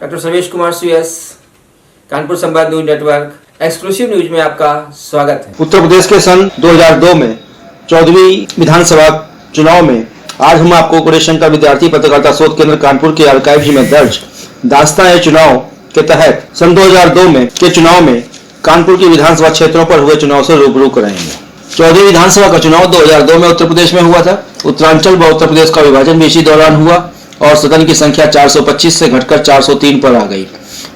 Doctor Sarvesh Kumar CS, Kanpur संवाद news network exclusive news में आपका स्वागत है। उत्तर प्रदेश के सन 2002 में 14वीं विधानसभा चुनाव में आज हम आपको गौरीशंकर विद्यार्थी पत्रकारिता शोध केंद्र कानपुर के आर्काइव्स में दर्ज दास्तान चुनाव के तहत सन 2002 में के चुनाव में कानपुर की विधानसभा क्षेत्रों पर हुए चुनाव से रूबरू कराएंगे। 14वीं विधानसभा का चुनाव 2002 में उत्तर प्रदेश में हुआ था। उत्तरांचल व उत्तर प्रदेश का विभाजन भी इसी दौरान हुआ और सदन की संख्या 425 से घटकर 403 पर आ गई।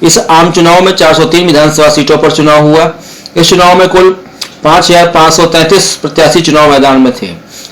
इस आम चुनाव में 403 विधानसभा सीटों पर चुनाव हुआ। इस चुनाव में कुल 5533 प्रत्याशी चुनाव मैदान में थे।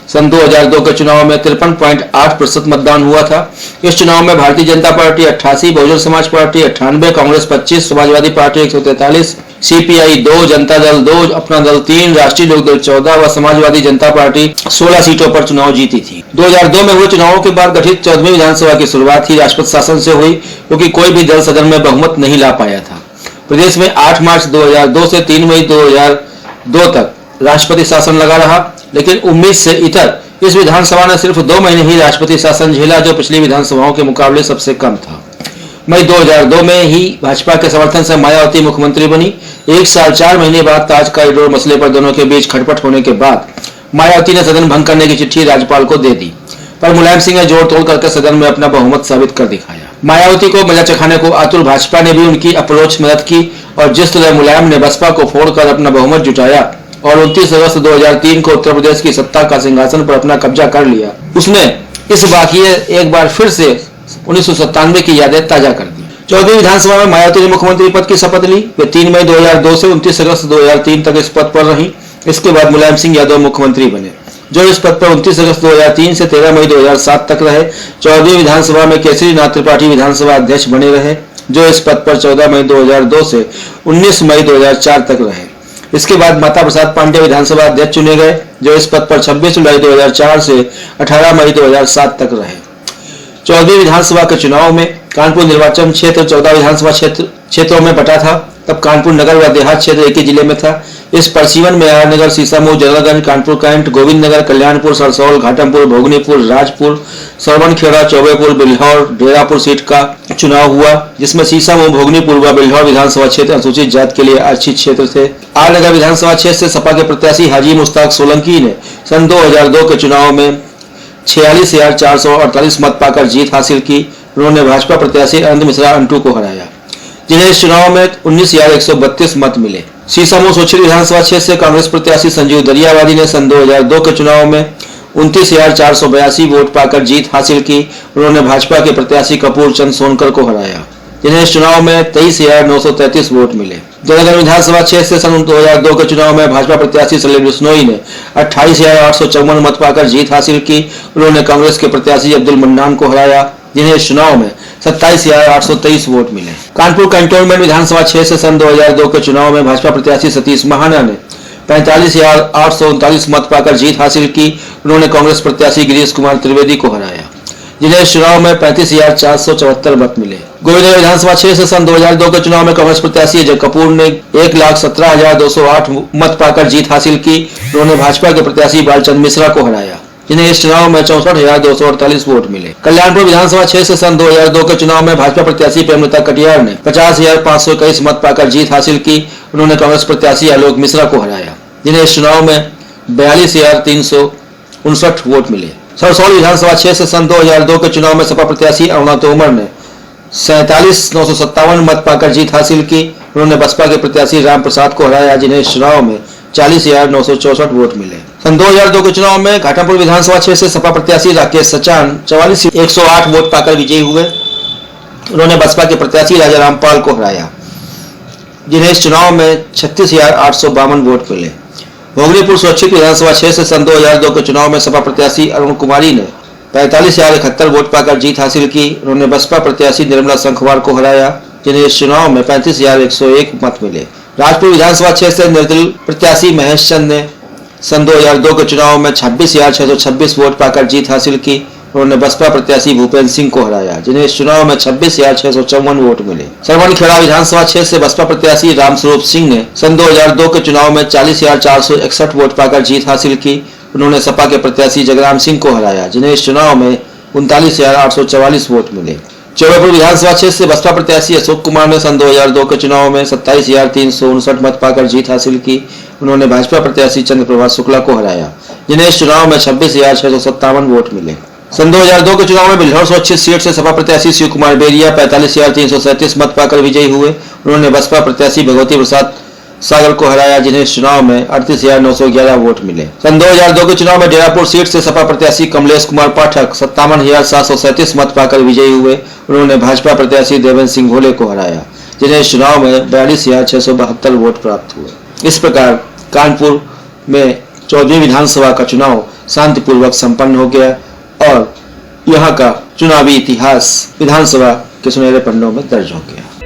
सन 2002 के चुनाव में 53.8% मतदान हुआ था। इस चुनाव में Bharatiya Janata party 88, Bahujan Samaj party 98, Congress 25, Samajwadi party 143, CPI 2, Janata Dal 2, अपना दल 3, राष्ट्रीय लोकदल 14 व समाजवादी जनता पार्टी 16 सीटों पर चुनाव जीती थी। 2002 में हुए चुनावों के बाद गठित 14वीं विधानसभा की शुरुआत ही राष्ट्रपति शासन से हुई, क्योंकि कोई भी दल सदन में बहुमत नहीं ला पाया था। प्रदेश में 8 मार्च 2002 से 3 मई 2002 तक राष्ट्रपति शासन लगा रहा, लेकिन 19 से इतर इस विधानसभा ने सिर्फ 2 महीने ही राष्ट्रपति शासन झेला, जो पिछली विधानसभाओं के मुकाबले सबसे कम था। मई 2002 में ही भाजपा के समर्थन से मायावती मुख्यमंत्री बनी। 1 साल 4 महीने बाद ताज कॉरिडोर मसले पर दोनों के बीच खटपट होने के बाद मायावती ने सदन भंग करने की चिट्ठी राज्यपाल को दे दी, पर मुलायम सिंह ने जोड़ तोड़ करके सदन में अपना बहुमत साबित कर दिखाया। मायावती को मजा चखाने को आतुर भाजपा ने भी उनकी अप्रोच मदद की और जिस तरह मुलायम ने बसपा को फोड़कर अपना बहुमत जुटाया और 29 अगस्त 2003 को उत्तर प्रदेश की सत्ता का सिंहासन पर अपना कब्जा कर लिया, उसने इस वाकये एक बार फिर से 1997 की यादें ताजा कर दी। 14वीं विधानसभा में मायावती ने मुख्यमंत्री पद की शपथ ली। वे 3 मई 2002 से 29 अगस्त 2003 तक इस पद पर रही। इसके बाद मुलायम सिंह यादव मुख्यमंत्री बने, जो इस पद पर 29 अगस्त 2003 से 13 मई 2007 तक रहे। 14वीं विधानसभा में केसरी नाथ त्रिपाठी विधानसभा अध्यक्ष बने रहे, जो इस पद पर 14 मई 2002 से 19 मई 2004 तक रहे। इसके बाद माता प्रसाद पांडे विधानसभा अध्यक्ष चुने गए, जो इस पद पर 26 जुलाई 2004 से 18 मई 2007 तक रहे। 14वीं विधानसभा के चुनाव में कानपुर निर्वाचन क्षेत्र 14 विधानसभा क्षेत्रों में बटा था। तब कानपुर नगर व देहात क्षेत्र एक ही जिले में था। इस परसीवन में आर नगर, सीसामऊ, जलालगंज, कानपुर कैंट, गोविंद नगर, कल्याणपुर, सरसौल, घाटमपुर, भोगनीपुर, राजपुर, सरवनखेड़ा, चौबेपुर, बिल्हौर, डेरापुर सीट का चुनाव हुआ, जिसमें सीसामऊ, भोगनीपुर व बिल्हौर विधानसभा क्षेत्र अनुसूचित जाति के लिए आरक्षित क्षेत्र थे। आर नगर विधानसभा क्षेत्र से सपा के प्रत्याशी हाजी मुश्ताक सोलंकी ने सन 2002 के चुनाव में 46,448 मत पाकर जीत हासिल की। उन्होंने भाजपा प्रत्याशी अनंत मिश्रा अंटू को हराया, जिन्हें इस चुनाव में 19,132 मत मिले। सीसामऊ सोचिल विधानसभा क्षेत्र से कांग्रेस प्रत्याशी संजीव दरियावादी ने सन 2002 के चुनाव में 29,482 वोट पाकर जीत हासिल की। उन्होंने भाजपा के प्रत्याशी कपूर चंद सोनकर को हराया, जिन्हें इस चुनाव में 23,933 वोट मिले। जलालगंज विधानसभा क्षेत्र से सन 2002 के चुनाव में भाजपा प्रत्याशी सलीम बिश्नोई ने 28,854 मत पाकर जीत हासिल की। उन्होंने कांग्रेस के प्रत्याशी अब्दुल मन्नान को हराया, जिन्हें इस चुनाव में 27,823 वोट मिले। कानपुर कैंटोनमेंट विधानसभा क्षेत्र से सन 2002 के चुनाव में भाजपा प्रत्याशी सतीश महाना ने 45,839 मत पाकर जीत हासिल की। उन्होंने कांग्रेस प्रत्याशी गिरीश कुमार त्रिवेदी को हराया, जिन्हें इस चुनाव में 35,474 मत मिले। गोविंदनगर विधानसभा क्षेत्र से सन 2002 के चुनाव में कांग्रेस प्रत्याशी अजय कपूर ने 1,17,208 मत पाकर जीत हासिल की। उन्होंने भाजपा के प्रत्याशी बालचंद मिश्रा को हराया, जिन्हें इस चुनाव में 64,248 वोट मिले। कल्याणपुर विधानसभा क्षेत्र से सन 2002 के चुनाव में भाजपा प्रत्याशी प्रेमलता कटियार ने 50,521 मत पाकर जीत हासिल की। उन्होंने कांग्रेस प्रत्याशी आलोक मिश्रा को हराया, जिन्हें इस चुनाव में 42,359 वोट मिले। सरसौल विधानसभा क्षेत्र से सन 2002 के चुनाव में सपा प्रत्याशी अरुणा तोमर ने 47,957 मत पाकर जीत हासिल की। उन्होंने बसपा के प्रत्याशी राम प्रसाद को हराया, जिन्हें इस चुनाव में 40,964 वोट मिले। सन 2002 के चुनाव में घाटमपुर विधानसभा क्षेत्र से सपा प्रत्याशी राकेश सचान 44,108 वोट पाकर विजयी हुए। उन्होंने बसपा के प्रत्याशी राजा रामपाल को हराया, जिन्हें इस चुनाव में 36,852 वोट मिले। भोगनीपुर सुरक्षित विधानसभा क्षेत्र से सन 2002 के चुनाव में सपा प्रत्याशी अरुण कुमारी ने 45,071 वोट पाकर जीत हासिल की। उन्होंने बसपा प्रत्याशी निर्मला संखवार को हराया, जिन्हें इस चुनाव में 35,101 मत मिले। राजपुर विधानसभा क्षेत्र से निर्दलीय प्रत्याशी महेश चंद ने सन 2002 के चुनाव में 26,626 वोट पाकर जीत हासिल की। उन्होंने बसपा प्रत्याशी भूपेंद्र सिंह को हराया, जिन्हें इस चुनाव में 26,654 वोट मिले। सरवनखेड़ा विधानसभा क्षेत्र से बसपा प्रत्याशी रामस्वरूप सिंह ने सन 2002 के चुनाव में 40,461 वोट पाकर जीत हासिल की। उन्होंने सपा के प्रत्याशी जगराम सिंह को हराया, जिन्हें इस चुनाव में 39,844 वोट मिले। जबलपुर विधानसभा क्षेत्र से बसपा प्रत्याशी अशोक कुमार ने सन 2002 के चुनाव में 27,359 मत पाकर जीत हासिल की। उन्होंने भाजपा प्रत्याशी चंद्रप्रभा शुक्ला को हराया, जिन्हें इस चुनाव में 26,657 वोट मिले। सन 2002 के चुनाव में बिल्हौर 125 सीट से सपा प्रत्याशी शिव कुमार बेरिया 45,337 मत पाकर विजयी हुए। उन्होंने बसपा प्रत्याशी भगवती प्रसाद सागर को हराया, जिन्हें इस चुनाव में 38,911 वोट मिले। सन 2002 के चुनाव में डेरापुर सीट से सपा प्रत्याशी कमलेश कुमार पाठक 57,737 मत पाकर विजयी हुए। उन्होंने भाजपा प्रत्याशी देवेंद्र सिंह भोले को हराया, जिन्हें इस चुनाव में 42,672 वोट प्राप्त हुए। इस प्रकार कानपुर में 14वीं विधानसभा का चुनाव शांतिपूर्वक संपन्न हो गया और यहाँ का चुनावी इतिहास विधानसभा के सुनहरे पन्नों में दर्ज हो गया।